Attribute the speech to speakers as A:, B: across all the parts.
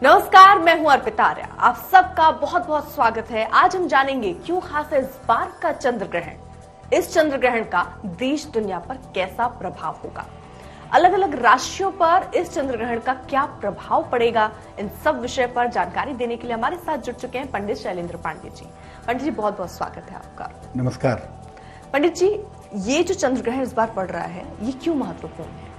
A: नमस्कार, मैं हूं अर्पिता आर्या। आप सबका बहुत बहुत स्वागत है। आज हम जानेंगे क्यों खास है इस बार का चंद्र ग्रहण। इस चंद्र ग्रहण का देश दुनिया पर कैसा प्रभाव होगा, अलग अलग राशियों पर इस चंद्र ग्रहण का क्या प्रभाव पड़ेगा, इन सब विषय पर जानकारी देने के लिए हमारे साथ जुड़ चुके हैं पंडित शैलेंद्र पांडे जी। पंडित जी, बहुत बहुत स्वागत है आपका।
B: नमस्कार।
A: पंडित जी, ये जो चंद्र ग्रहण इस बार पड़ रहा है, ये क्यों महत्वपूर्ण है?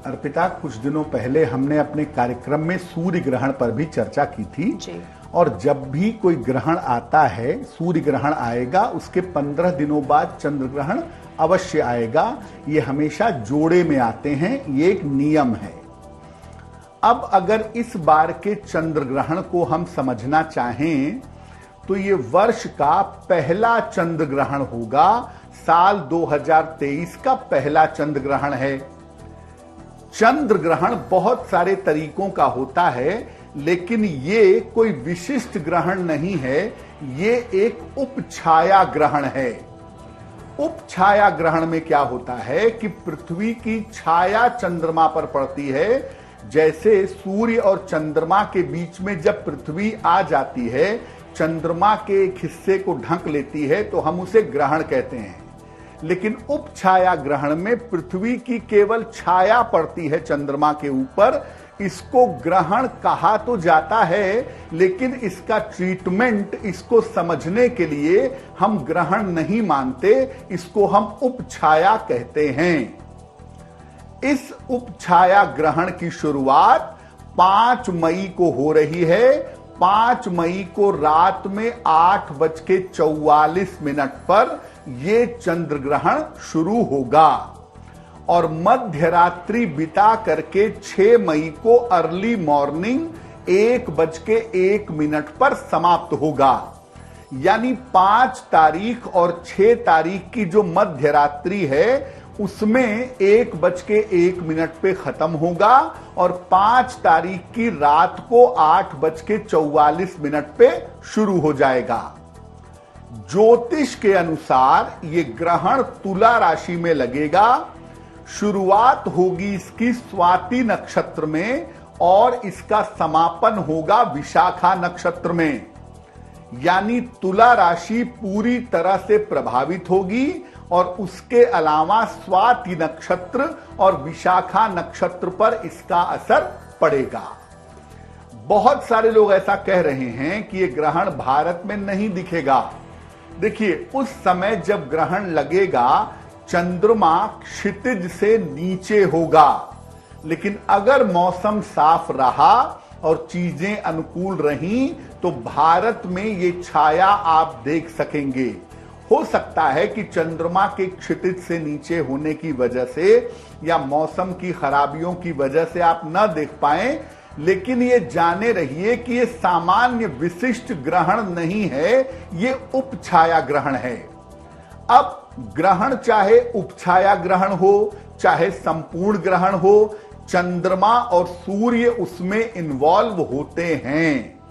B: अर्पिता, कुछ दिनों पहले हमने अपने कार्यक्रम में सूर्य ग्रहण पर भी चर्चा की थी
A: जी।
B: और जब भी कोई ग्रहण आता है, सूर्य ग्रहण आएगा, उसके 15 दिनों बाद चंद्र ग्रहण अवश्य आएगा। ये हमेशा जोड़े में आते हैं, ये एक नियम है। अब अगर इस बार के चंद्र ग्रहण को हम समझना चाहें तो ये वर्ष का पहला चंद्र ग्रहण होगा। साल 2023 का पहला चंद्र ग्रहण है। चंद्र ग्रहण बहुत सारे तरीकों का होता है, लेकिन ये कोई विशिष्ट ग्रहण नहीं है, ये एक उपछाया ग्रहण है। उपछाया ग्रहण में क्या होता है कि पृथ्वी की छाया चंद्रमा पर पड़ती है। जैसे सूर्य और चंद्रमा के बीच में जब पृथ्वी आ जाती है, चंद्रमा के एक हिस्से को ढक लेती है, तो हम उसे ग्रहण कहते हैं। लेकिन उपछाया ग्रहण में पृथ्वी की केवल छाया पड़ती है चंद्रमा के ऊपर। इसको ग्रहण कहा तो जाता है, लेकिन इसका ट्रीटमेंट, इसको समझने के लिए हम ग्रहण नहीं मानते, इसको हम उपछाया कहते हैं। इस उपछाया ग्रहण की शुरुआत 5 मई को हो रही है। 5 मई को रात में 8:44 पर ये चंद्र ग्रहण शुरू होगा और मध्य रात्रि बिता करके 6 मई को अर्ली मॉर्निंग 1:01 पर समाप्त होगा। यानी 5 तारीख और 6 तारीख की जो मध्य रात्रि है, उसमें 1:01 पे खत्म होगा और 5 तारीख की रात को 8:44 पे शुरू हो जाएगा। ज्योतिष के अनुसार ये ग्रहण तुला राशि में लगेगा। शुरुआत होगी इसकी स्वाति नक्षत्र में और इसका समापन होगा विशाखा नक्षत्र में। यानी तुला राशि पूरी तरह से प्रभावित होगी और उसके अलावा स्वाति नक्षत्र और विशाखा नक्षत्र पर इसका असर पड़ेगा। बहुत सारे लोग ऐसा कह रहे हैं कि यह ग्रहण भारत में नहीं दिखेगा। देखिए, उस समय जब ग्रहण लगेगा, चंद्रमा क्षितिज से नीचे होगा, लेकिन अगर मौसम साफ रहा और चीजें अनुकूल रहीं तो भारत में ये छाया आप देख सकेंगे। हो सकता है कि चंद्रमा के क्षितिज से नीचे होने की वजह से या मौसम की खराबियों की वजह से आप न देख पाएं, लेकिन ये जाने रहिए कि ये सामान्य विशिष्ट ग्रहण नहीं है, ये उपछाया ग्रहण है। अब ग्रहण चाहे उपछाया ग्रहण हो चाहे संपूर्ण ग्रहण हो, चंद्रमा और सूर्य उसमें इन्वॉल्व होते हैं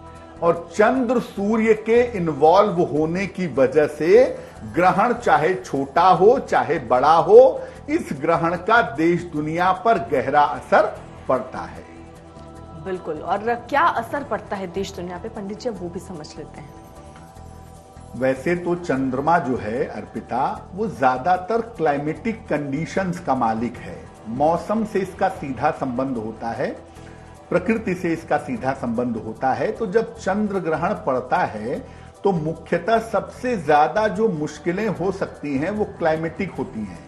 B: और चंद्र सूर्य के इन्वॉल्व होने की वजह से ग्रहण चाहे छोटा हो चाहे बड़ा हो, इस ग्रहण का देश दुनिया पर गहरा असर पड़ता है।
A: बिल्कुल। और क्या असर पड़ता है देश दुनिया पे, पंडित जी, वो भी समझ लेते हैं।
B: वैसे तो चंद्रमा जो है अर्पिता, वो ज्यादातर क्लाइमेटिक कंडीशंस का मालिक है। मौसम से इसका सीधा संबंध होता है, प्रकृति से इसका सीधा संबंध होता है। तो जब चंद्र ग्रहण पड़ता है तो मुख्यतः सबसे ज्यादा जो मुश्किलें हो सकती हैं वो क्लाइमेटिक होती हैं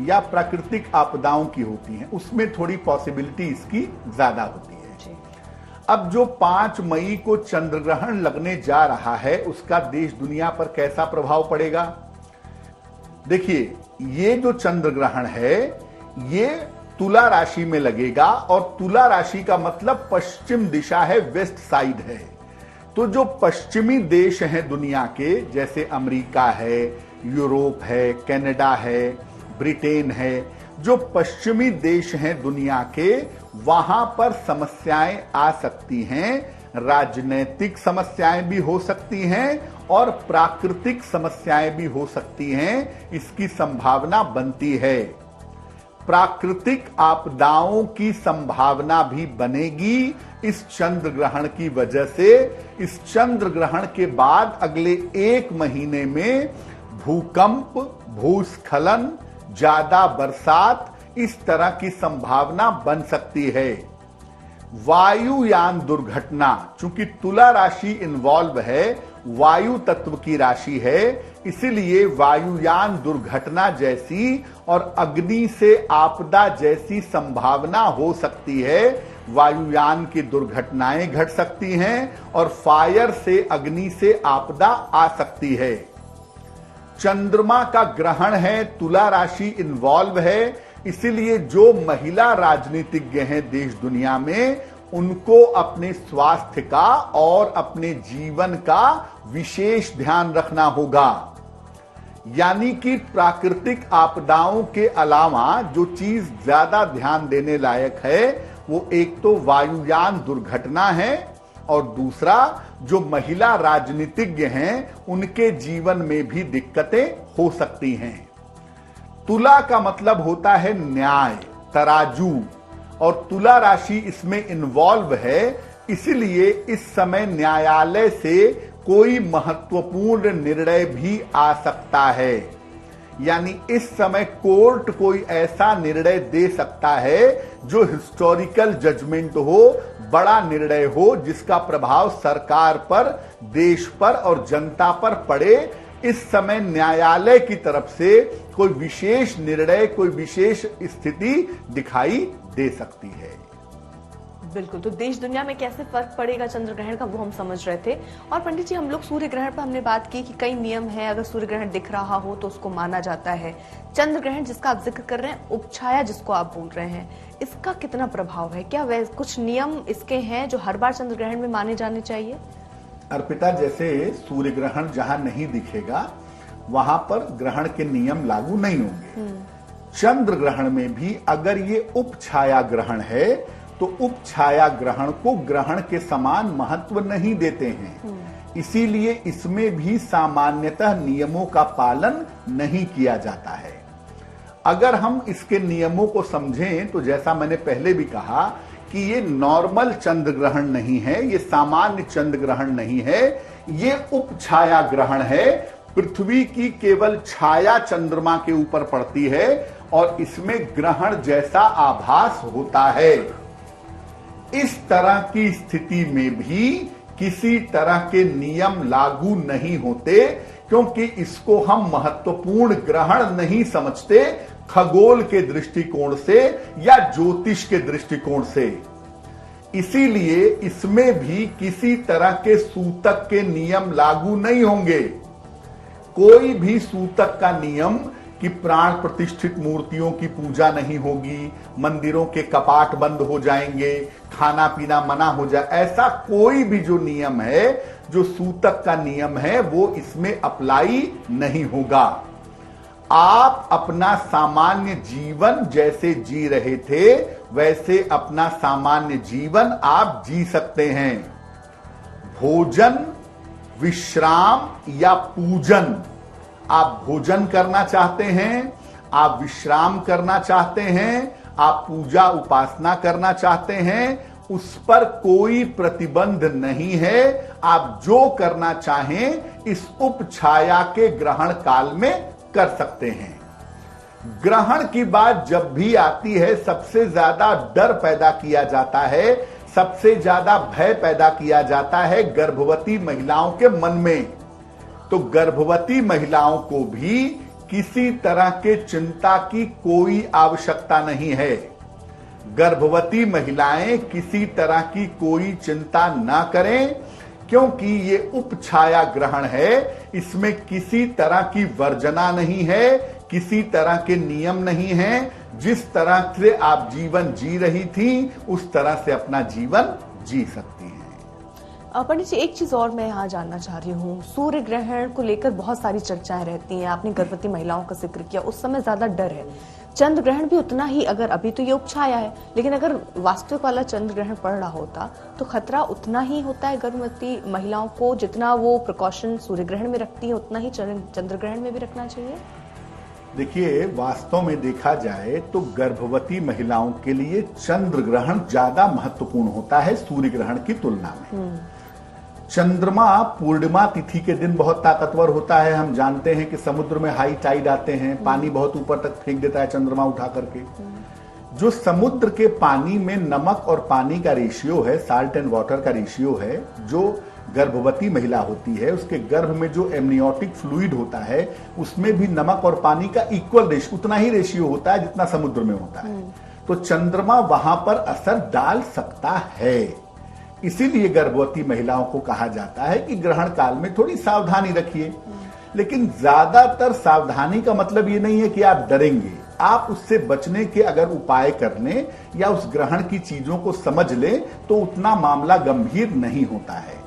B: या प्राकृतिक आपदाओं की होती हैं, उसमें थोड़ी पॉसिबिलिटी इसकी ज्यादा होती है। अब जो 5 मई को चंद्र ग्रहण लगने जा रहा है, उसका देश दुनिया पर कैसा प्रभाव पड़ेगा? देखिए, ये जो चंद्र ग्रहण है ये तुला राशि में लगेगा और तुला राशि का मतलब पश्चिम दिशा है, वेस्ट साइड है। तो जो पश्चिमी देश हैं दुनिया के, जैसे अमेरिका है, यूरोप है, कनाडा है, ब्रिटेन है, जो पश्चिमी देश हैं दुनिया के, वहां पर समस्याएं आ सकती हैं। राजनीतिक समस्याएं भी हो सकती हैं और प्राकृतिक समस्याएं भी हो सकती हैं, इसकी संभावना बनती है। प्राकृतिक आपदाओं की संभावना भी बनेगी इस चंद्र ग्रहण की वजह से। इस चंद्र ग्रहण के बाद अगले 1 महीने में भूकंप, भूस्खलन, ज्यादा बरसात, इस तरह की संभावना बन सकती है। वायुयान दुर्घटना, चूंकि तुला राशि इन्वॉल्व है, वायु तत्व की राशि है, इसलिए वायुयान दुर्घटना जैसी और अग्नि से आपदा जैसी संभावना हो सकती है। वायुयान की दुर्घटनाएं घट सकती हैं और फायर से, अग्नि से आपदा आ सकती है। चंद्रमा का ग्रहण है, तुला राशि इन्वॉल्व है, इसलिए जो महिला राजनीतिज्ञ हैं देश दुनिया में, उनको अपने स्वास्थ्य का और अपने जीवन का विशेष ध्यान रखना होगा। यानी कि प्राकृतिक आपदाओं के अलावा जो चीज ज्यादा ध्यान देने लायक है वो एक तो वायुयान दुर्घटना है और दूसरा जो महिला राजनीतिज्ञ हैं उनके जीवन में भी दिक्कतें हो सकती हैं। तुला का मतलब होता है न्याय, तराजू, और तुला राशि इसमें इन्वॉल्व है, इसलिए इस समय न्यायालय से कोई महत्वपूर्ण निर्णय भी आ सकता है। यानी इस समय कोर्ट कोई ऐसा निर्णय दे सकता है जो हिस्टोरिकल जजमेंट हो, बड़ा निर्णय हो, जिसका प्रभाव सरकार पर, देश पर और जनता पर पड़े। इस समय न्यायालय की तरफ से कोई विशेष निर्णय, कोई विशेष स्थिति दिखाई दे सकती है।
A: बिल्कुल, तो देश दुनिया में कैसे फर्क पड़ेगा चंद्र ग्रहण का वो हम समझ रहे थे। और पंडित जी, हम लोग सूर्य ग्रहण पर हमने बात की कि कई नियम हैं, अगर सूर्य ग्रहण दिख रहा हो तो उसको माना जाता है। चंद्र ग्रहण जिसका आप जिक्र कर रहे हैं, उपछाया जिसको आप बोल रहे हैं, इसका कितना प्रभाव है? क्या वह कुछ नियम इसके हैं जो हर बार चंद्र ग्रहण में माने जाने चाहिए?
B: अर्पिता, जैसे सूर्य ग्रहण जहां नहीं दिखेगा वहां पर ग्रहण के नियम लागू नहीं होंगे। चंद्र ग्रहण में भी अगर ये उपछाया ग्रहण है तो उपछाया ग्रहण को ग्रहण के समान महत्व नहीं देते हैं, इसीलिए इसमें भी सामान्यतः नियमों का पालन नहीं किया जाता है। अगर हम इसके नियमों को समझें तो जैसा मैंने पहले भी कहा कि ये नॉर्मल चंद्र ग्रहण नहीं है, ये सामान्य चंद्र ग्रहण नहीं है, ये उपछाया ग्रहण है। पृथ्वी की केवल छाया चंद्रमा के ऊपर पड़ती है और इसमें ग्रहण जैसा आभास होता है। इस तरह की स्थिति में भी किसी तरह के नियम लागू नहीं होते, क्योंकि इसको हम महत्वपूर्ण ग्रहण नहीं समझते खगोल के दृष्टिकोण से या ज्योतिष के दृष्टिकोण से। इसीलिए इसमें भी किसी तरह के सूतक के नियम लागू नहीं होंगे। कोई भी सूतक का नियम कि प्राण प्रतिष्ठित मूर्तियों की पूजा नहीं होगी, मंदिरों के कपाट बंद हो जाएंगे, खाना पीना मना हो जाए, ऐसा कोई भी जो नियम है, जो सूतक का नियम है, वो इसमें अप्लाई नहीं होगा। आप अपना सामान्य जीवन जैसे जी रहे थे वैसे अपना सामान्य जीवन आप जी सकते हैं। भोजन, विश्राम या पूजन, आप भोजन करना चाहते हैं, आप विश्राम करना चाहते हैं, आप पूजा उपासना करना चाहते हैं, उस पर कोई प्रतिबंध नहीं है। आप जो करना चाहें इस उपछाया के ग्रहण काल में कर सकते हैं। ग्रहण की बात जब भी आती है सबसे ज्यादा डर पैदा किया जाता है, सबसे ज्यादा भय पैदा किया जाता है गर्भवती महिलाओं के मन में। तो गर्भवती महिलाओं को भी किसी तरह के चिंता की कोई आवश्यकता नहीं है। गर्भवती महिलाएं किसी तरह की कोई चिंता ना करें, क्योंकि ये उपछाया ग्रहण है, इसमें किसी तरह की वर्जना नहीं है, किसी तरह के नियम नहीं है। जिस तरह से आप जीवन जी रही थी उस तरह से अपना जीवन जी सकती हैं।
A: पंडित जी, एक चीज और मैं यहाँ जानना चाह रही हूँ, सूर्य ग्रहण को लेकर बहुत सारी चर्चाएं रहती हैं। आपने गर्भवती महिलाओं का जिक्र किया, उस समय ज्यादा डर है। चंद्र ग्रहण भी उतना ही, अगर अभी तो ये उपछाया है, लेकिन अगर वास्तविक वाला चंद्र ग्रहण पड़ रहा होता तो खतरा उतना ही होता है गर्भवती महिलाओं को, जितना वो प्रिकॉशन सूर्य ग्रहण में रखती है उतना ही चंद्र ग्रहण में भी रखना चाहिए?
B: देखिए, वास्तव में देखा जाए तो गर्भवती महिलाओं के लिए चंद्र ग्रहण ज्यादा महत्वपूर्ण होता है सूर्य ग्रहण की तुलना में। चंद्रमा पूर्णिमा तिथि के दिन बहुत ताकतवर होता है। हम जानते हैं कि समुद्र में हाई टाइड आते हैं, पानी बहुत ऊपर तक फेंक देता है चंद्रमा उठा करके। जो समुद्र के पानी में नमक और पानी का रेशियो है, साल्ट एंड वाटर का रेशियो है, जो गर्भवती महिला होती है उसके गर्भ में जो एमनियोटिक फ्लूइड होता है उसमें भी नमक और पानी का इक्वल रेशियो, उतना ही रेशियो होता है जितना समुद्र में होता है। तो चंद्रमा वहां पर असर डाल सकता है। इसीलिए गर्भवती महिलाओं को कहा जाता है कि ग्रहण काल में थोड़ी सावधानी रखिए। लेकिन ज्यादातर सावधानी का मतलब ये नहीं है कि आप डरेंगे। आप उससे बचने के अगर उपाय कर लें या उस ग्रहण की चीजों को समझ लें तो उतना मामला गंभीर नहीं होता है।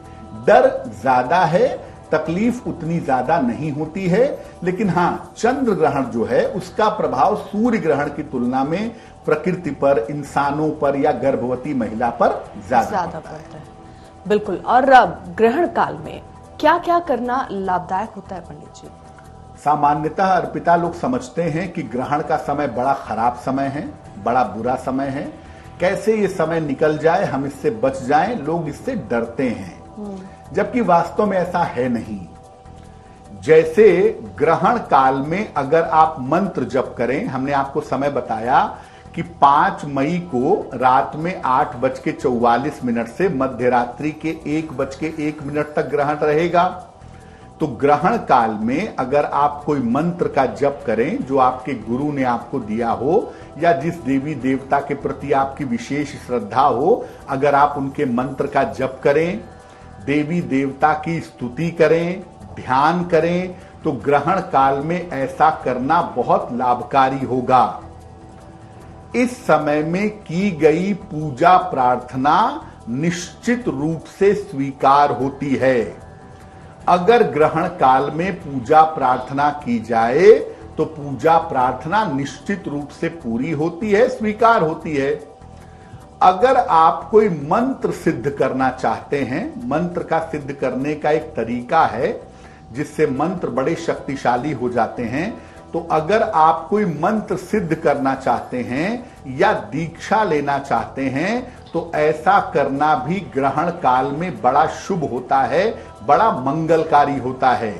B: डर ज्यादा है, तकलीफ उतनी ज्यादा नहीं होती है। लेकिन हां, चंद्र ग्रहण जो है उसका प्रभाव सूर्य ग्रहण की तुलना में प्रकृति पर, इंसानों पर या गर्भवती महिला पर ज्यादा पड़ता है।
A: बिल्कुल। और ग्रहण काल में क्या क्या करना लाभदायक होता है पंडित जी?
B: सामान्यतः अर्पिता लोग समझते हैं कि ग्रहण का समय बड़ा खराब समय है, बड़ा बुरा समय है, कैसे ये समय निकल जाए, हम इससे बच जाएं, लोग इससे डरते हैं। जबकि वास्तव में ऐसा है नहीं। जैसे ग्रहण काल में अगर आप मंत्र जप करें, हमने आपको समय बताया कि 5 मई को रात में 8:44 से मध्य रात्रि के 1:01 तक ग्रहण रहेगा। तो ग्रहण काल में अगर आप कोई मंत्र का जप करें जो आपके गुरु ने आपको दिया हो या जिस देवी देवता के प्रति आपकी विशेष श्रद्धा हो, अगर आप उनके मंत्र का जप करें, देवी देवता की स्तुति करें, ध्यान करें, तो ग्रहण काल में ऐसा करना बहुत लाभकारी होगा। इस समय में की गई पूजा प्रार्थना निश्चित रूप से स्वीकार होती है। अगर ग्रहण काल में पूजा प्रार्थना की जाए तो पूजा प्रार्थना निश्चित रूप से पूरी होती है, स्वीकार होती है। अगर आप कोई मंत्र सिद्ध करना चाहते हैं, मंत्र का सिद्ध करने का एक तरीका है जिससे मंत्र बड़े शक्तिशाली हो जाते हैं। तो अगर आप कोई मंत्र सिद्ध करना चाहते हैं या दीक्षा लेना चाहते हैं तो ऐसा करना भी ग्रहण काल में बड़ा शुभ होता है, बड़ा मंगलकारी होता है।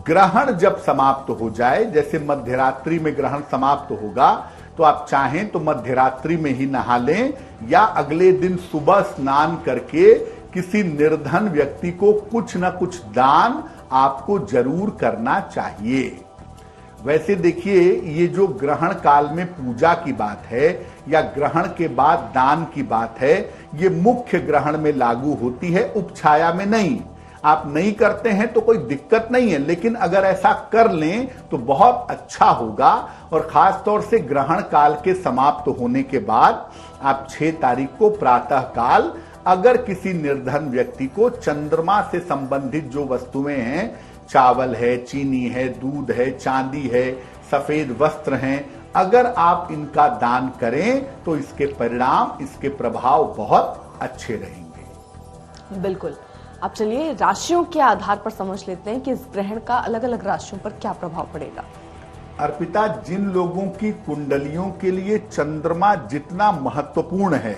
B: ग्रहण जब समाप्त हो जाए, जैसे मध्यरात्रि में ग्रहण समाप्त होगा, तो आप चाहें तो मध्यरात्रि में ही नहा लें या अगले दिन सुबह स्नान करके किसी निर्धन व्यक्ति को कुछ न कुछ दान आपको जरूर करना चाहिए। वैसे देखिए, ये जो ग्रहण काल में पूजा की बात है या ग्रहण के बाद दान की बात है, ये मुख्य ग्रहण में लागू होती है, उपछाया में नहीं। आप नहीं करते हैं तो कोई दिक्कत नहीं है, लेकिन अगर ऐसा कर लें तो बहुत अच्छा होगा। और खास तौर से ग्रहण काल के समाप्त होने के बाद आप 6 तारीख को प्रातः काल अगर किसी निर्धन व्यक्ति को चंद्रमा से संबंधित जो वस्तुएं हैं, चावल है, चीनी है, दूध है, चांदी है, सफेद वस्त्र हैं, अगर आप इनका दान करें तो इसके परिणाम, इसके प्रभाव बहुत अच्छे रहेंगे।
A: बिल्कुल। अब चलिए राशियों के आधार पर समझ लेते हैं कि इस ग्रहण का अलग अलग राशियों पर क्या प्रभाव पड़ेगा।
B: अर्पिता, जिन लोगों की कुंडलियों के लिए चंद्रमा जितना महत्वपूर्ण है,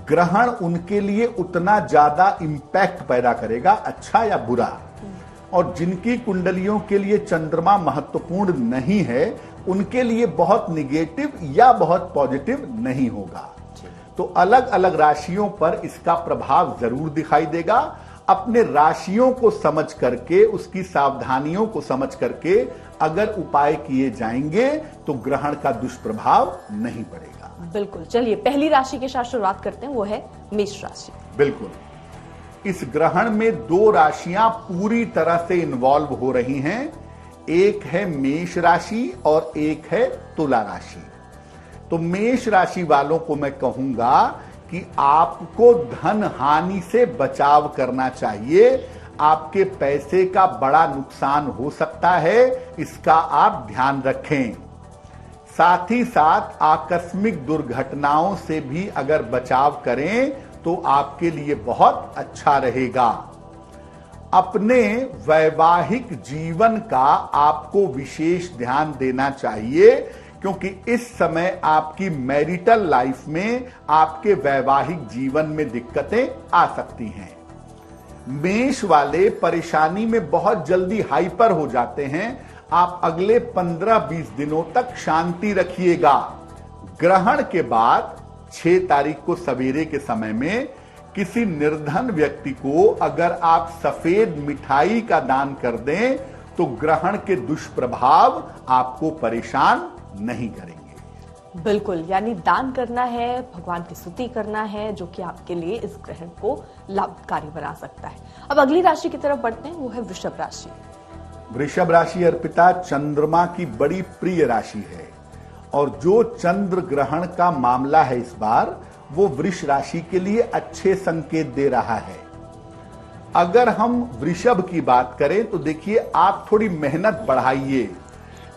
B: ग्रहण उनके लिए उतना ज्यादा इंपैक्ट पैदा करेगा, अच्छा या बुरा। और जिनकी कुंडलियों के लिए चंद्रमा महत्वपूर्ण नहीं है, उनके लिए बहुत निगेटिव या बहुत पॉजिटिव नहीं होगा। तो अलग अलग राशियों पर इसका प्रभाव जरूर दिखाई देगा। अपने राशियों को समझ करके, उसकी सावधानियों को समझ करके अगर उपाय किए जाएंगे तो ग्रहण का दुष्प्रभाव नहीं पड़ेगा।
A: बिल्कुल। चलिए पहली राशि के साथ शुरुआत करते हैं, वो है मेष राशि।
B: बिल्कुल। इस ग्रहण में 2 राशियां पूरी तरह से इन्वॉल्व हो रही हैं। एक है मेष राशि और एक है तुला राशि। तो मेष राशि वालों को मैं कहूंगा कि आपको धन हानि से बचाव करना चाहिए। आपके पैसे का बड़ा नुकसान हो सकता है, इसका आप ध्यान रखें। साथ ही साथ आकस्मिक दुर्घटनाओं से भी अगर बचाव करें तो आपके लिए बहुत अच्छा रहेगा। अपने वैवाहिक जीवन का आपको विशेष ध्यान देना चाहिए, क्योंकि इस समय आपकी मैरिटल लाइफ में, आपके वैवाहिक जीवन में दिक्कतें आ सकती हैं। मेष वाले परेशानी में बहुत जल्दी हाइपर हो जाते हैं। आप अगले 15-20 दिनों तक शांति रखिएगा। ग्रहण के बाद 6 तारीख को सवेरे के समय में किसी निर्धन व्यक्ति को अगर आप सफेद मिठाई का दान कर दें तो ग्रहण के दुष्प्रभाव आपको परेशान नहीं करेंगे।
A: बिल्कुल, यानी दान करना है, भगवान की स्तुति करना है, जो कि आपके लिए इस ग्रहण को लाभकारी बना सकता है। अब अगली राशि की तरफ बढ़ते हैं, वो है वृषभ राशि।
B: वृषभ राशि अर्पिता चंद्रमा की बड़ी प्रिय राशि है, और जो चंद्र ग्रहण का मामला है इस बार, वो वृष राशि के लिए अच्छे संकेत दे रहा है। अगर हम वृषभ की बात करें तो देखिए, आप थोड़ी मेहनत बढ़ाइए,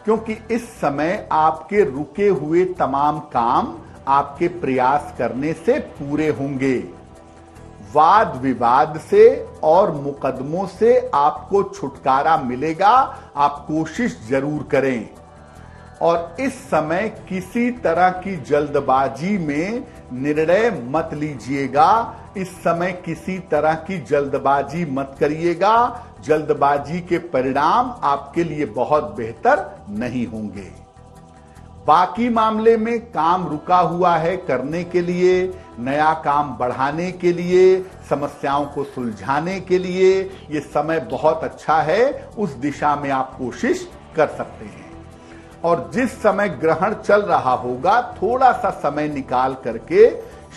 B: क्योंकि इस समय आपके रुके हुए तमाम काम आपके प्रयास करने से पूरे होंगे। वाद विवाद से और मुकदमों से आपको छुटकारा मिलेगा। आप कोशिश जरूर करें, और इस समय किसी तरह की जल्दबाजी में निर्णय मत लीजिएगा। इस समय किसी तरह की जल्दबाजी मत करिएगा। जल्दबाजी के परिणाम आपके लिए बहुत बेहतर नहीं होंगे। बाकी मामले में काम रुका हुआ है करने के लिए, नया काम बढ़ाने के लिए, समस्याओं को सुलझाने के लिए ये समय बहुत अच्छा है। उस दिशा में आप कोशिश कर सकते हैं। और जिस समय ग्रहण चल रहा होगा, थोड़ा सा समय निकाल करके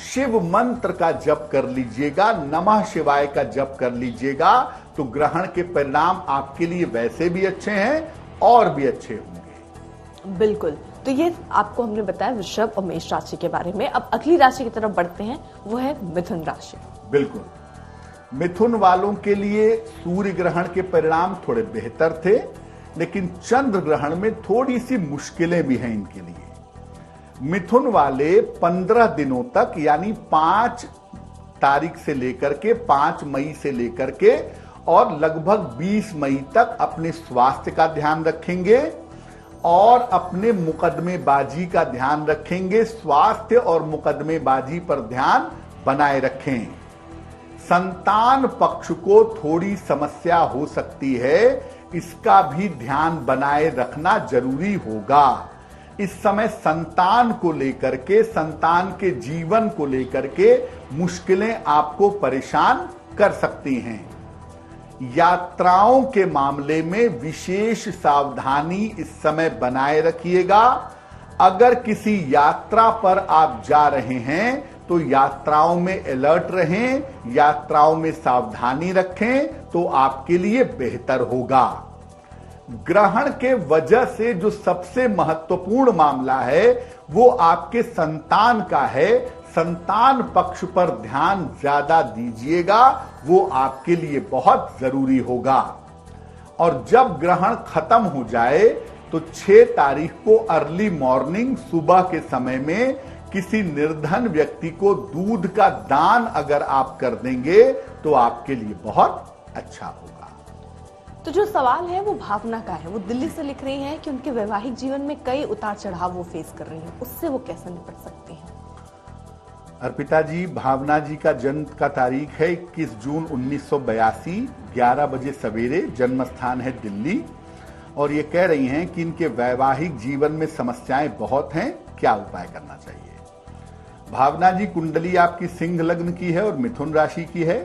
B: शिव मंत्र का जप कर लीजिएगा, नमः शिवाय का जप कर लीजिएगा, तो ग्रहण के परिणाम आपके लिए वैसे भी अच्छे हैं और भी अच्छे होंगे।
A: बिल्कुल, तो ये आपको हमने बताया वृषभ और मेष राशि के बारे में। अब अगली राशि की तरफ बढ़ते हैं, वो है मिथुन राशि।
B: बिल्कुल, मिथुन वालों के लिए सूर्य ग्रहण के परिणाम थोड़े बेहतर थे, लेकिन चंद्र ग्रहण में थोड़ी सी मुश्किलें भी हैं इनके लिए। मिथुन वाले 15 दिनों तक, यानी 5 तारीख से लेकर के 5 मई से लेकर के और लगभग 20 मई तक अपने स्वास्थ्य का ध्यान रखेंगे और अपने मुकदमेबाजी का ध्यान रखेंगे। स्वास्थ्य और मुकदमेबाजी पर ध्यान बनाए रखें। संतान पक्ष को थोड़ी समस्या हो सकती है, इसका भी ध्यान बनाए रखना जरूरी होगा। इस समय संतान को लेकर के, संतान के जीवन को लेकर के मुश्किलें आपको परेशान कर सकती हैं। यात्राओं के मामले में विशेष सावधानी इस समय बनाए रखिएगा। अगर किसी यात्रा पर आप जा रहे हैं तो यात्राओं में अलर्ट रहें, यात्राओं में सावधानी रखें, तो आपके लिए बेहतर होगा। ग्रहण के वजह से जो सबसे महत्वपूर्ण मामला है वो आपके संतान का है। संतान पक्ष पर ध्यान ज्यादा दीजिएगा, वो आपके लिए बहुत जरूरी होगा। और जब ग्रहण खत्म हो जाए तो 6 तारीख को अर्ली मॉर्निंग, सुबह के समय में किसी निर्धन व्यक्ति को दूध का दान अगर आप कर देंगे तो आपके लिए बहुत अच्छा होगा।
A: तो जो सवाल है वो भावना का है। वो दिल्ली से लिख रही हैं कि उनके वैवाहिक जीवन में कई उतार चढ़ाव वो फेस कर रही हैं, उससे वो कैसे निपट सकती हैं?
B: अर्पिता जी, भावना जी का जन्म का तारीख है 21 जून 1982, 11 बजे सवेरे। जन्म स्थान है दिल्ली, और ये कह रही हैं कि इनके वैवाहिक जीवन में समस्याएं बहुत हैं, क्या उपाय करना चाहिए? भावना जी, कुंडली आपकी सिंह लग्न की है और मिथुन राशि की है।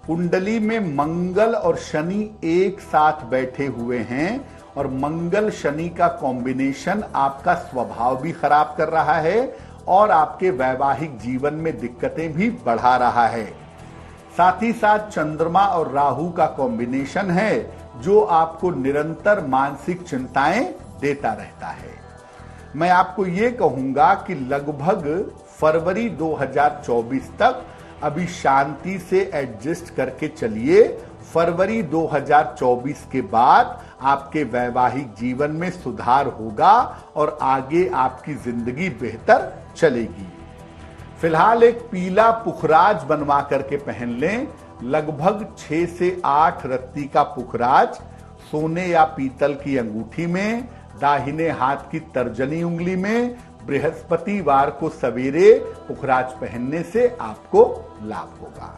B: कुंडली में मंगल और शनि एक साथ बैठे हुए हैं, और मंगल शनि का कॉम्बिनेशन आपका स्वभाव भी खराब कर रहा है और आपके वैवाहिक जीवन में दिक्कतें भी बढ़ा रहा है। साथ ही साथ चंद्रमा और राहु का कॉम्बिनेशन है, जो आपको निरंतर मानसिक चिंताएं देता रहता है। मैं आपको ये कहूंगा कि लगभग फरवरी 2024 तक अभी शांति से एडजस्ट करके चलिए। फरवरी 2024 के बाद आपके वैवाहिक जीवन में सुधार होगा और आगे आपकी जिंदगी बेहतर चलेगी। फिलहाल एक पीला पुखराज बनवा करके पहन लें, लगभग 6 से 8 रत्ती का पुखराज सोने या पीतल की अंगूठी में, दाहिने हाथ की तर्जनी उंगली में बृहस्पतिवार को सवेरे पुखराज पहनने से आपको लाभ होगा।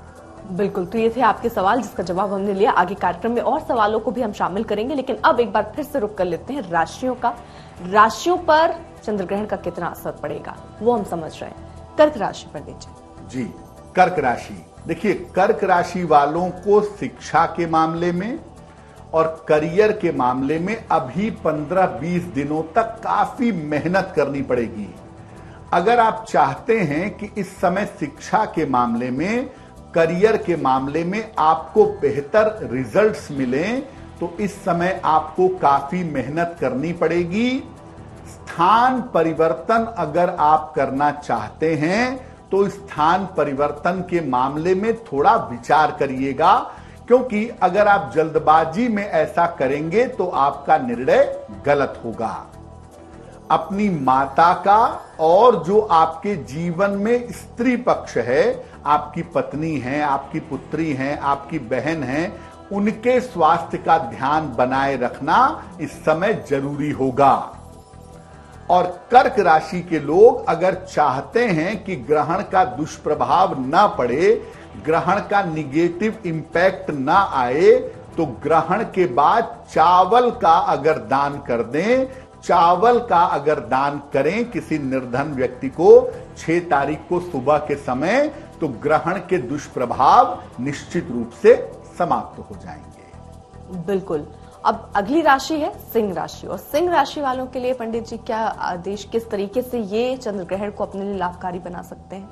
A: बिल्कुल, तो ये थे आपके सवाल जिसका जवाब हमने लिया। आगे कार्यक्रम में और सवालों को भी हम शामिल करेंगे, लेकिन अब एक बार फिर से रुक कर लेते हैं राशियों का। राशियों पर चंद्र ग्रहण का कितना असर पड़ेगा वो हम समझ रहे हैं। कर्क राशि पर दीजिए।
B: जी, कर्क राशि। देखिए, कर्क राशि वालों को शिक्षा के मामले में और करियर के मामले में अभी 15-20 दिनों तक काफी मेहनत करनी पड़ेगी। अगर आप चाहते हैं कि इस समय शिक्षा के मामले में, करियर के मामले में आपको बेहतर रिजल्ट्स मिलें, तो इस समय आपको काफी मेहनत करनी पड़ेगी। स्थान परिवर्तन अगर आप करना चाहते हैं तो स्थान परिवर्तन के मामले में थोड़ा विचार करिएगा, क्योंकि अगर आप जल्दबाजी में ऐसा करेंगे तो आपका निर्णय गलत होगा। अपनी माता का और जो आपके जीवन में स्त्री पक्ष है, आपकी पत्नी है, आपकी पुत्री है, आपकी बहन है, उनके स्वास्थ्य का ध्यान बनाए रखना इस समय जरूरी होगा। और कर्क राशि के लोग अगर चाहते हैं कि ग्रहण का दुष्प्रभाव ना पड़े, ग्रहण का निगेटिव इंपैक्ट ना आए, तो ग्रहण के बाद चावल का अगर दान कर दें, चावल का अगर दान करें किसी निर्धन व्यक्ति को 6 तारीख को सुबह के समय, तो ग्रहण के दुष्प्रभाव निश्चित रूप से समाप्त हो जाएंगे।
A: बिल्कुल। अब अगली राशि है सिंह राशि, और सिंह राशि वालों के लिए पंडित जी क्या आदेश, किस तरीके से ये चंद्र ग्रहण को अपने लिए लाभकारी बना सकते हैं?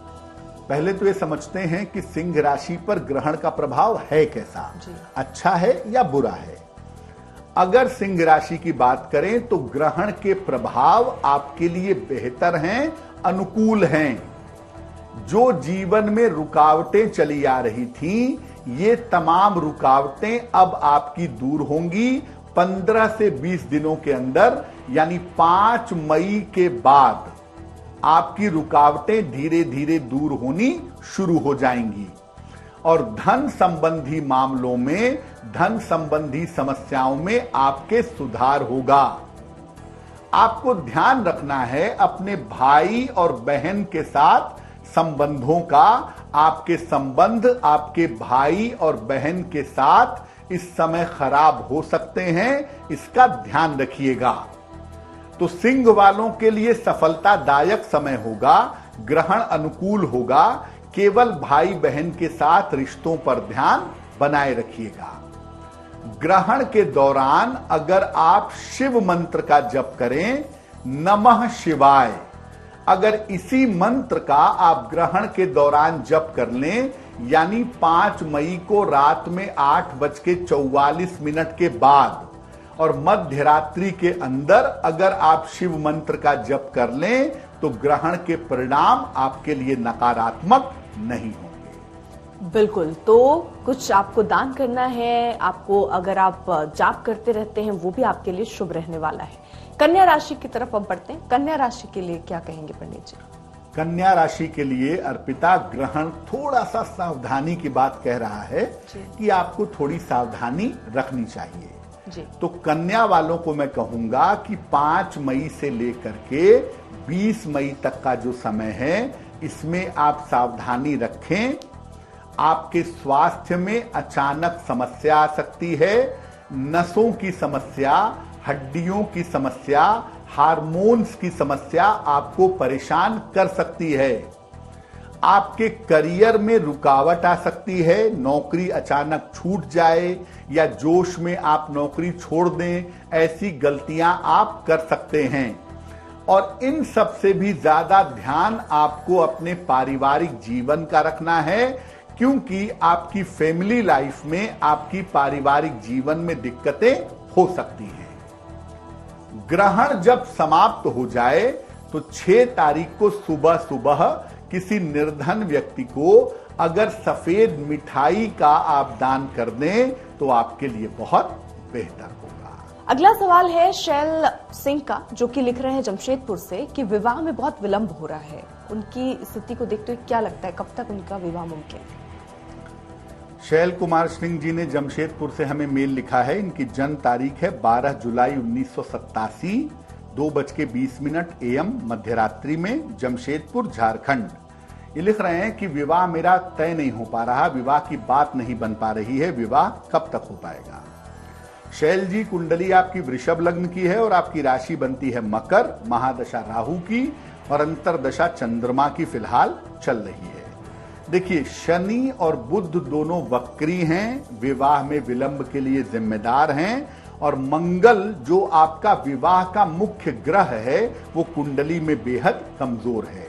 B: पहले तो ये समझते हैं कि सिंह राशि पर ग्रहण का प्रभाव है कैसा, अच्छा है या बुरा है। अगर सिंह राशि की बात करें तो ग्रहण के प्रभाव आपके लिए बेहतर हैं, अनुकूल हैं। जो जीवन में रुकावटें चली आ रही थीं, ये तमाम रुकावटें अब आपकी दूर होंगी 15 से 20 दिनों के अंदर, यानी 5 मई के बाद आपकी रुकावटें धीरे धीरे दूर होनी शुरू हो जाएंगी। और धन संबंधी मामलों में, धन संबंधी समस्याओं में आपके सुधार होगा। आपको ध्यान रखना है अपने भाई और बहन के साथ संबंधों का। आपके संबंध आपके भाई और बहन के साथ इस समय खराब हो सकते हैं, इसका ध्यान रखिएगा। तो सिंह वालों के लिए सफलतादायक समय होगा, ग्रहण अनुकूल होगा। केवल भाई बहन के साथ रिश्तों पर ध्यान बनाए रखिएगा। ग्रहण के दौरान अगर आप शिव मंत्र का जप करें, नमः शिवाय, अगर इसी मंत्र का आप ग्रहण के दौरान जप कर लें, यानी 5 मई को रात में 8:44 के बाद और मध्य रात्रि के अंदर अगर आप शिव मंत्र का जप कर लें, तो ग्रहण के परिणाम आपके लिए नकारात्मक नहीं होंगे।
A: बिल्कुल। तो कुछ आपको दान करना है, आपको अगर आप जाप करते रहते हैं वो भी आपके लिए शुभ रहने वाला है। कन्या राशि की तरफ हम बढ़ते हैं। कन्या राशि के लिए क्या कहेंगे पंडित जी?
B: कन्या राशि के लिए अर्पिता, ग्रहण थोड़ा सा सावधानी की बात कह रहा है कि आपको थोड़ी सावधानी रखनी चाहिए
A: जी।
B: तो कन्या वालों को मैं कहूंगा कि 5 मई से लेकर के 20 मई तक का जो समय है, इसमें आप सावधानी रखें। आपके स्वास्थ्य में अचानक समस्या आ सकती है। नसों की समस्या, हड्डियों की समस्या, हार्मोन्स की समस्या आपको परेशान कर सकती है। आपके करियर में रुकावट आ सकती है, नौकरी अचानक छूट जाए या जोश में आप नौकरी छोड़ दें, ऐसी गलतियां आप कर सकते हैं। और इन सब से भी ज्यादा ध्यान आपको अपने पारिवारिक जीवन का रखना है, क्योंकि आपकी फैमिली लाइफ में, आपकी पारिवारिक जीवन में दिक्कतें हो सकती हैं। ग्रहण जब समाप्त हो जाए तो 6 तारीख को सुबह सुबह किसी निर्धन व्यक्ति को अगर सफेद मिठाई का आप दान कर दें तो आपके लिए बहुत बेहतर होगा।
A: अगला सवाल है शैल सिंह का, जो कि लिख रहे हैं जमशेदपुर से कि विवाह में बहुत विलंब हो रहा है। उनकी स्थिति को देखते हुए क्या लगता है, कब तक उनका विवाह मुमकिन है?
B: शैल कुमार सिंह जी ने जमशेदपुर से हमें मेल लिखा है। इनकी जन्म तारीख है 12 जुलाई 1987, 2:20 AM मध्यरात्रि में, जमशेदपुर, झारखंड। ये लिख रहे हैं कि विवाह मेरा तय नहीं हो पा रहा, विवाह की बात नहीं बन पा रही है, विवाह कब तक हो पाएगा। शैल जी, कुंडली आपकी वृषभ लग्न की है और आपकी राशि बनती है मकर, महादशा राहु की और अंतरदशा चंद्रमा की फिलहाल चल रही है। देखिए, शनि और बुध दोनों वक्री हैं, विवाह में विलंब के लिए जिम्मेदार हैं, और मंगल जो आपका विवाह का मुख्य ग्रह है वो कुंडली में बेहद कमजोर है।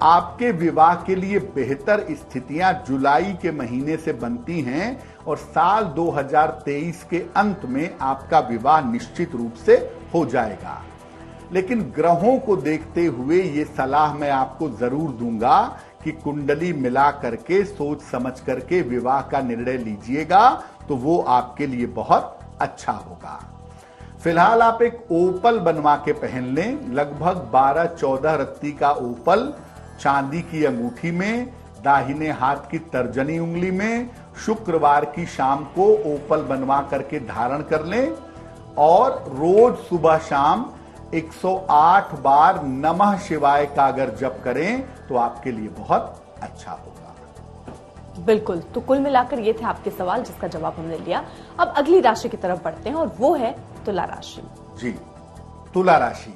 B: आपके विवाह के लिए बेहतर स्थितियां जुलाई के महीने से बनती हैं और साल 2023 के अंत में आपका विवाह निश्चित रूप से हो जाएगा। लेकिन ग्रहों को देखते हुए ये सलाह मैं आपको जरूर दूंगा कि कुंडली मिला करके सोच समझ करके विवाह का निर्णय लीजिएगा, तो वो आपके लिए बहुत अच्छा होगा। फिलहाल आप एक ओपल बनवा के पहन लें, लगभग 12-14 रत्ती का ओपल चांदी की अंगूठी में, दाहिने हाथ की तर्जनी उंगली में, शुक्रवार की शाम को ओपल बनवा करके धारण कर लें और रोज सुबह शाम 108 बार नमः शिवाय का अगर जप करें तो आपके लिए बहुत अच्छा होगा।
A: बिल्कुल, तो कुल मिलाकर ये थे आपके सवाल जिसका जवाब हमने लिया। अब अगली राशि की तरफ बढ़ते हैं और वो है तुला राशि।
B: जी, तुला राशि।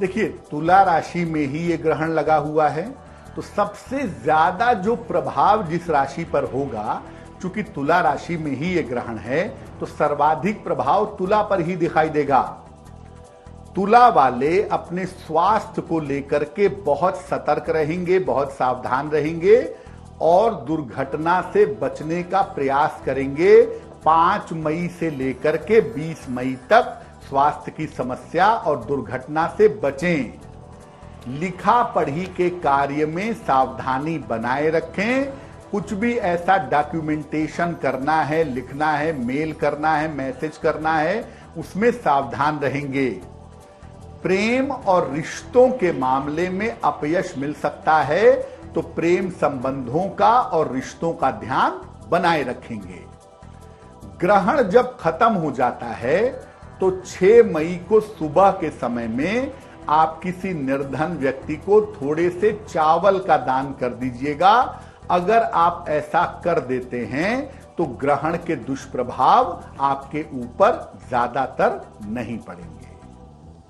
B: देखिए, तुला राशि में ही ये ग्रहण लगा हुआ है, तो सबसे ज्यादा जो प्रभाव जिस राशि पर होगा, चूंकि तुला राशि में ही ये ग्रहण है, तो सर्वाधिक प्रभाव तुला पर ही दिखाई देगा। तुला वाले अपने स्वास्थ्य को लेकर के बहुत सतर्क रहेंगे, बहुत सावधान रहेंगे और दुर्घटना से बचने का प्रयास करेंगे। 5 मई से लेकर के 20 मई तक स्वास्थ्य की समस्या और दुर्घटना से बचें। लिखा पढ़ी के कार्य में सावधानी बनाए रखें। कुछ भी ऐसा डॉक्यूमेंटेशन करना है, लिखना है, मेल करना है, मैसेज करना है, उसमें सावधान रहेंगे। प्रेम और रिश्तों के मामले में अपयश मिल सकता है, तो प्रेम संबंधों का और रिश्तों का ध्यान बनाए रखेंगे। ग्रहण जब खत्म हो जाता है तो 6 मई को सुबह के समय में आप किसी निर्धन व्यक्ति को थोड़े से चावल का दान कर दीजिएगा। अगर आप ऐसा कर देते हैं तो ग्रहण के दुष्प्रभाव आपके ऊपर ज्यादातर नहीं पड़ेंगे।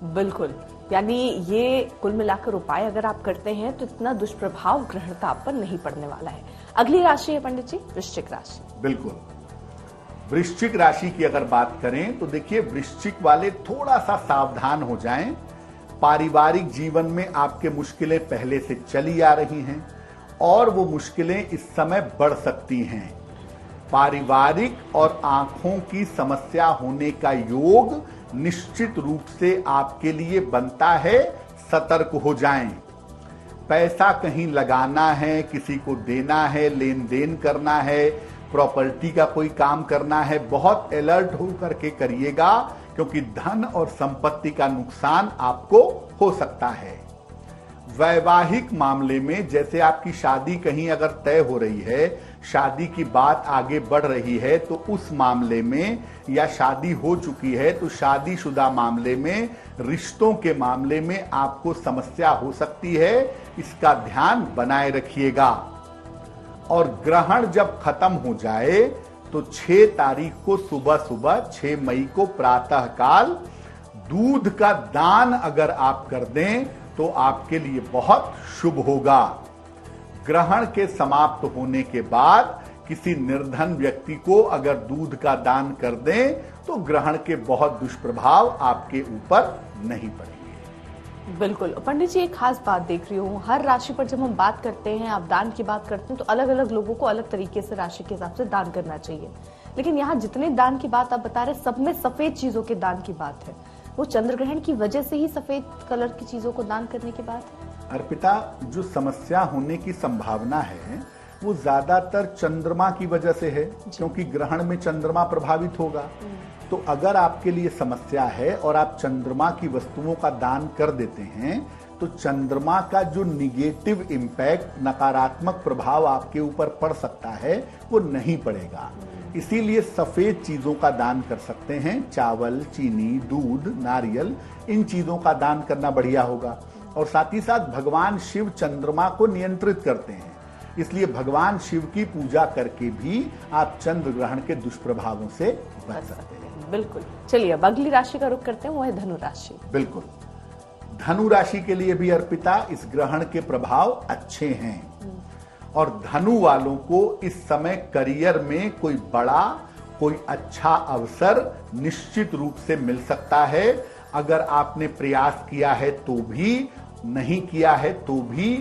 A: बिल्कुल, यानी ये कुल मिलाकर उपाय अगर आप करते हैं तो इतना दुष्प्रभाव ग्रहण का आप पर नहीं पड़ने वाला है। अगली राशि है पंडित जी, वृश्चिक राशि।
B: बिल्कुल, वृश्चिक राशि की अगर बात करें तो देखिए, वृश्चिक वाले थोड़ा सा सावधान हो जाएं। पारिवारिक जीवन में आपके मुश्किलें पहले से चली आ रही हैं और वो मुश्किलें इस समय बढ़ सकती हैं। पारिवारिक और आंखों की समस्या होने का योग निश्चित रूप से आपके लिए बनता है, सतर्क हो जाएं। पैसा कहीं लगाना है, किसी को देना है, लेन देन करना है, प्रॉपर्टी का कोई काम करना है, बहुत अलर्ट होकर के करिएगा, क्योंकि धन और संपत्ति का नुकसान आपको हो सकता है। वैवाहिक मामले में जैसे आपकी शादी कहीं अगर तय हो रही है, शादी की बात आगे बढ़ रही है, तो उस मामले में, या शादी हो चुकी है तो शादीशुदा मामले में, रिश्तों के मामले में आपको समस्या हो सकती है। इसका ध्यान बनाए रखिएगा। और ग्रहण जब खत्म हो जाए तो 6 तारीख को सुबह सुबह 6 मई को प्रातः काल दूध का दान अगर आप कर दें तो आपके लिए बहुत शुभ होगा। ग्रहण के समाप्त होने के बाद किसी निर्धन व्यक्ति को अगर दूध का दान कर दें तो ग्रहण के बहुत दुष्प्रभाव आपके ऊपर नहीं पड़ेंगे।
A: बिल्कुल पंडित जी, एक खास बात देख रही हूँ, हर राशि पर जब हम बात करते हैं, आप दान की बात करते हैं, तो अलग अलग लोगों को अलग तरीके से राशि के हिसाब से दान करना चाहिए। लेकिन यहाँ जितने दान की बात आप बता रहे, सब में सफेद चीजों के दान की बात है। वो चंद्र ग्रहण की वजह से ही सफेद कलर की चीजों को दान करने की बात है।
B: अर्पिता, जो समस्या होने की संभावना है वो ज्यादातर चंद्रमा की वजह से है, क्योंकि ग्रहण में चंद्रमा प्रभावित होगा। तो अगर आपके लिए समस्या है और आप चंद्रमा की वस्तुओं का दान कर देते हैं तो चंद्रमा का जो निगेटिव इंपैक्ट, नकारात्मक प्रभाव आपके ऊपर पड़ सकता है, वो नहीं पड़ेगा। इसीलिए सफेद चीजों का दान कर सकते हैं, चावल, चीनी, दूध, नारियल, इन चीजों का दान करना बढ़िया होगा। और साथ ही साथ भगवान शिव चंद्रमा को नियंत्रित करते हैं, इसलिए भगवान शिव की पूजा करके भी आप चंद्र ग्रहण के दुष्प्रभावों से बच सकते हैं।
A: बिल्कुल। चलिए अब अगली राशि का रुख करते हैं, वो है धनु राशि।
B: बिल्कुल। धनु राशि के लिए भी अर्पिता इस ग्रहण के प्रभाव अच्छे हैं और धनु वालों को इस समय करियर में कोई बड़ा, कोई अच्छा अवसर निश्चित रूप से मिल सकता है। अगर आपने प्रयास किया है तो भी, नहीं किया है तो भी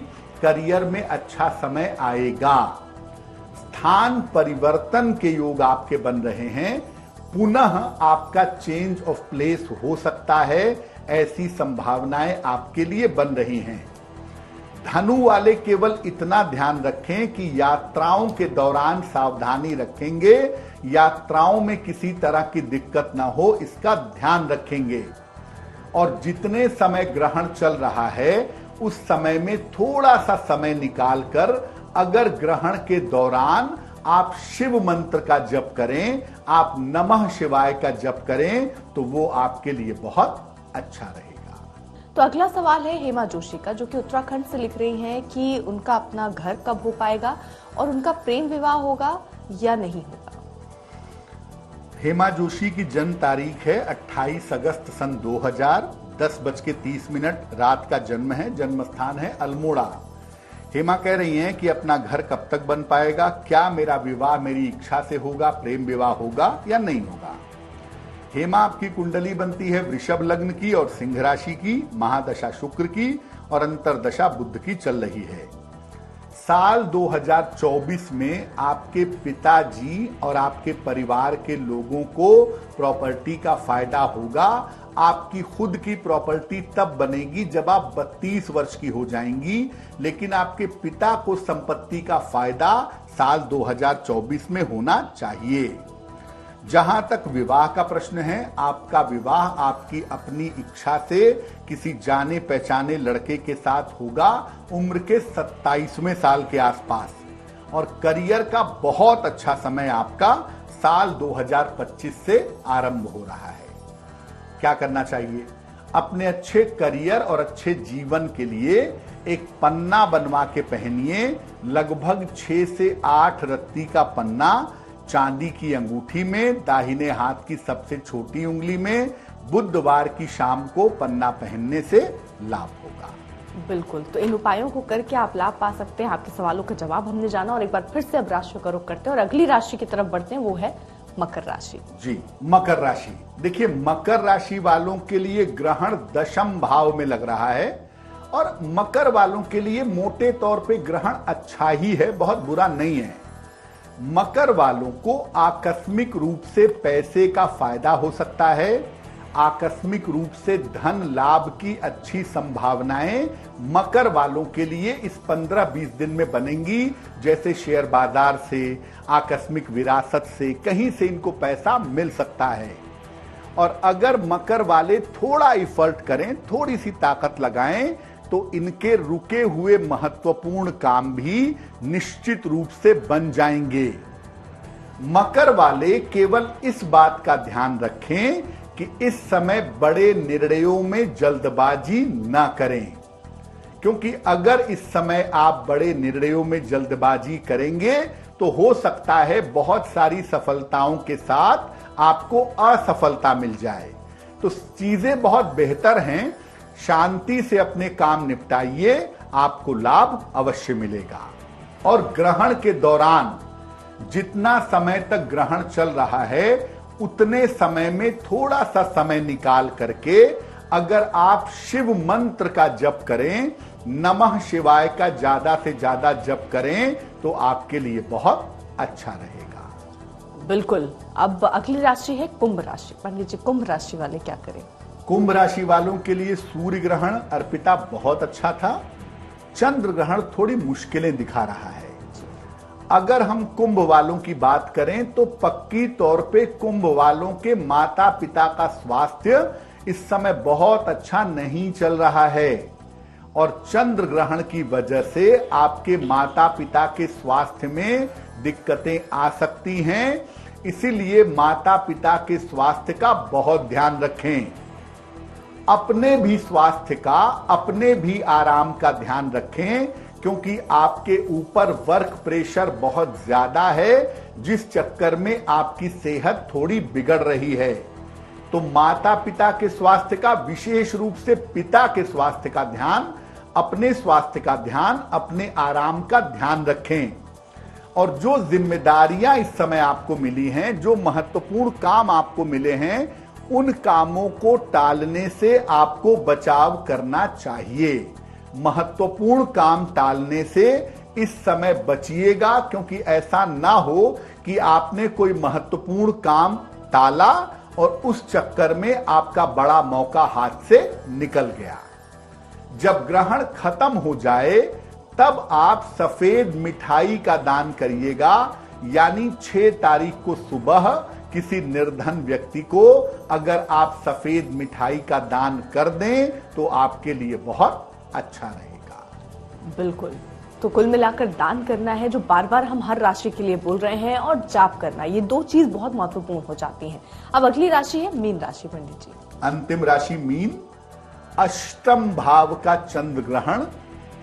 B: करियर में अच्छा समय आएगा। स्थान परिवर्तन के योग आपके बन रहे हैं, पुनः आपका चेंज ऑफ प्लेस हो सकता है, ऐसी संभावनाएं आपके लिए बन रही हैं। धनु वाले केवल इतना ध्यान रखें कि यात्राओं के दौरान सावधानी रखेंगे, यात्राओं में किसी तरह की दिक्कत ना हो, इसका ध्यान रखेंगे। और जितने समय ग्रहण चल रहा है उस समय में थोड़ा सा समय निकालकर अगर ग्रहण के दौरान आप शिव मंत्र का जप करें, आप नमः शिवाय का जप करें, तो वो आपके लिए बहुत अच्छा रहेगा।
A: तो अगला सवाल है हेमा जोशी का, जो कि उत्तराखंड से लिख रही हैं कि उनका अपना घर कब हो पाएगा और उनका प्रेम विवाह होगा या नहीं होगा।
B: हेमा जोशी की जन्म तारीख है 28 अगस्त सन 2000, 10:30 रात का जन्म है। जन्म स्थान है अल्मोड़ा। हेमा कह रही हैं कि अपना घर कब तक बन पाएगा, क्या मेरा विवाह मेरी इच्छा से होगा, प्रेम विवाह होगा या नहीं होगा। हेमा आपकी कुंडली बनती है वृषभ लग्न की और सिंह राशि की, महादशा शुक्र की और अंतरदशा बुध की चल रही है। साल 2024 में आपके पिताजी और आपके परिवार के लोगों को प्रॉपर्टी का फायदा होगा। आपकी खुद की प्रॉपर्टी तब बनेगी जब आप 32 वर्ष की हो जाएंगी, लेकिन आपके पिता को संपत्ति का फायदा साल 2024 में होना चाहिए। जहां तक विवाह का प्रश्न है, आपका विवाह आपकी अपनी इच्छा से किसी जाने पहचाने लड़के के साथ होगा, उम्र के 27वें साल के आसपास। और करियर का बहुत अच्छा समय आपका साल 2025 से आरंभ हो रहा है। क्या करना चाहिए? अपने अच्छे करियर और अच्छे जीवन के लिए एक पन्ना बनवा के पहनिए, लगभग 6 से 8 रत्ती का पन्ना, चांदी की अंगूठी में, दाहिने हाथ की सबसे छोटी उंगली में, बुधवार की शाम को पन्ना पहनने से लाभ होगा।
A: बिल्कुल। तो इन उपायों को करके आप लाभ पा सकते हैं। आपके सवालों का जवाब हमने जाना और एक बार फिर से अब राशियों का रुख करते हैं और अगली राशि की तरफ बढ़ते हैं, वो है मकर राशि।
B: जी, मकर राशि। देखिए, मकर राशि वालों के लिए ग्रहण दशम भाव में लग रहा है और मकर वालों के लिए मोटे तौर पे ग्रहण अच्छा ही है, बहुत बुरा नहीं है। मकर वालों को आकस्मिक रूप से पैसे का फायदा हो सकता है, आकस्मिक रूप से धन लाभ की अच्छी संभावनाएं मकर वालों के लिए इस 15-20 दिन में बनेंगी। जैसे शेयर बाजार से, आकस्मिक विरासत से, कहीं से इनको पैसा मिल सकता है। और अगर मकर वाले थोड़ा एफर्ट करें, थोड़ी सी ताकत लगाएं, तो इनके रुके हुए महत्वपूर्ण काम भी निश्चित रूप से बन जाएंगे। मकर वाले केवल इस बात का ध्यान रखें कि इस समय बड़े निर्णयों में जल्दबाजी ना करें, क्योंकि अगर इस समय आप बड़े निर्णयों में जल्दबाजी करेंगे तो हो सकता है बहुत सारी सफलताओं के साथ आपको असफलता मिल जाए। तो चीजें बहुत बेहतर हैं, शांति से अपने काम निपटाइए, आपको लाभ अवश्य मिलेगा। और ग्रहण के दौरान जितना समय तक ग्रहण चल रहा है, उतने समय में थोड़ा सा समय निकाल करके अगर आप शिव मंत्र का जप करें, नमः शिवाय का ज्यादा से ज्यादा जप करें, तो आपके लिए बहुत अच्छा रहेगा।
A: बिल्कुल। अब अगली राशि है कुंभ राशि। पंडित जी, कुंभ राशि वाले क्या करें?
B: कुंभ राशि वालों के लिए सूर्य ग्रहण अर्पिता बहुत अच्छा था, चंद्र ग्रहण थोड़ी मुश्किलें दिखा रहा है। अगर हम कुंभ वालों की बात करें तो पक्की तौर पे कुंभ वालों के माता पिता का स्वास्थ्य इस समय बहुत अच्छा नहीं चल रहा है और चंद्र ग्रहण की वजह से आपके माता पिता के स्वास्थ्य में दिक्कतें आ सकती हैं। इसीलिए माता पिता के स्वास्थ्य का बहुत ध्यान रखें। अपने भी स्वास्थ्य का, अपने भी आराम का ध्यान रखें, क्योंकि आपके ऊपर वर्क प्रेशर बहुत ज्यादा है, जिस चक्कर में आपकी सेहत थोड़ी बिगड़ रही है। तो माता पिता के स्वास्थ्य का, विशेष रूप से पिता के स्वास्थ्य का ध्यान, अपने स्वास्थ्य का ध्यान, अपने आराम का ध्यान रखें। और जो जिम्मेदारियां इस समय आपको मिली हैं, जो महत्वपूर्ण काम आपको मिले हैं, उन कामों को टालने से आपको बचाव करना चाहिए। महत्वपूर्ण काम टालने से इस समय बचिएगा, क्योंकि ऐसा ना हो कि आपने कोई महत्वपूर्ण काम टाला और उस चक्कर में आपका बड़ा मौका हाथ से निकल गया। जब ग्रहण खत्म हो जाए तब आप सफेद मिठाई का दान करिएगा, यानी 6 तारीख को सुबह किसी निर्धन व्यक्ति को अगर आप सफेद मिठाई का दान कर दें तो आपके लिए बहुत अच्छा रहेगा।
A: बिल्कुल। तो कुल मिलाकर दान करना है, जो बार बार हम हर राशि के लिए बोल रहे हैं, और जाप करना, ये 2 चीज बहुत महत्वपूर्ण हो जाती हैं। अब अगली राशि है मीन राशि। पंडित जी,
B: अंतिम राशि मीन। अष्टम भाव का चंद्र ग्रहण।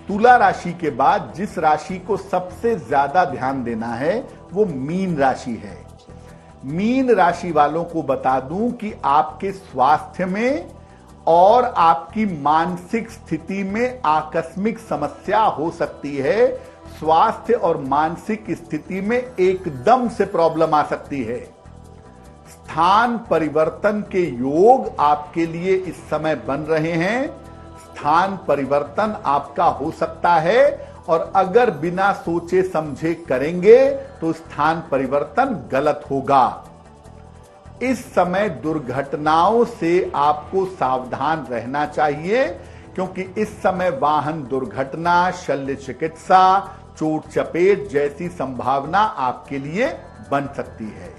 B: तुला राशि के बाद जिस राशि को सबसे ज्यादा ध्यान देना है वो मीन राशि है। मीन राशि वालों को बता दूं कि आपके स्वास्थ्य में और आपकी मानसिक स्थिति में आकस्मिक समस्या हो सकती है। स्वास्थ्य और मानसिक स्थिति में एकदम से प्रॉब्लम आ सकती है। स्थान परिवर्तन के योग आपके लिए इस समय बन रहे हैं। स्थान परिवर्तन आपका हो सकता है, और अगर बिना सोचे समझे करेंगे तो स्थान परिवर्तन गलत होगा। इस समय दुर्घटनाओं से आपको सावधान रहना चाहिए, क्योंकि इस समय वाहन दुर्घटना, शल्य चिकित्सा, चोट चपेट जैसी संभावना आपके लिए बन सकती है।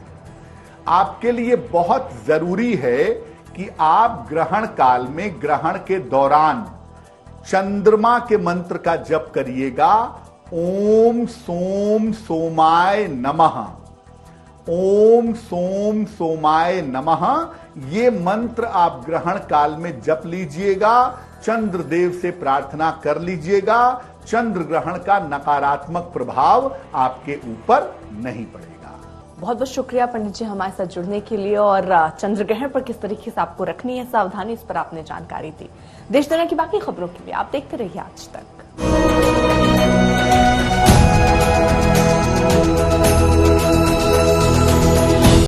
B: आपके लिए बहुत जरूरी है कि आप ग्रहण काल में, ग्रहण के दौरान चंद्रमा के मंत्र का जप करिएगा। ओम सोम सोमाय नमः, ओम सोम सोमाय नमः। ये मंत्र आप ग्रहण काल में जप लीजिएगा। चंद्रदेव से प्रार्थना कर लीजिएगा। चंद्र ग्रहण का नकारात्मक प्रभाव आपके ऊपर नहीं पड़ेगा।
A: बहुत बहुत शुक्रिया पंडित जी हमारे साथ जुड़ने के लिए, और चंद्र ग्रहण पर किस तरीके से आपको रखनी है सावधानी, इस पर आपने जानकारी दी। देश दुनिया की बाकी खबरों के लिए आप देखते रहिए आज तक।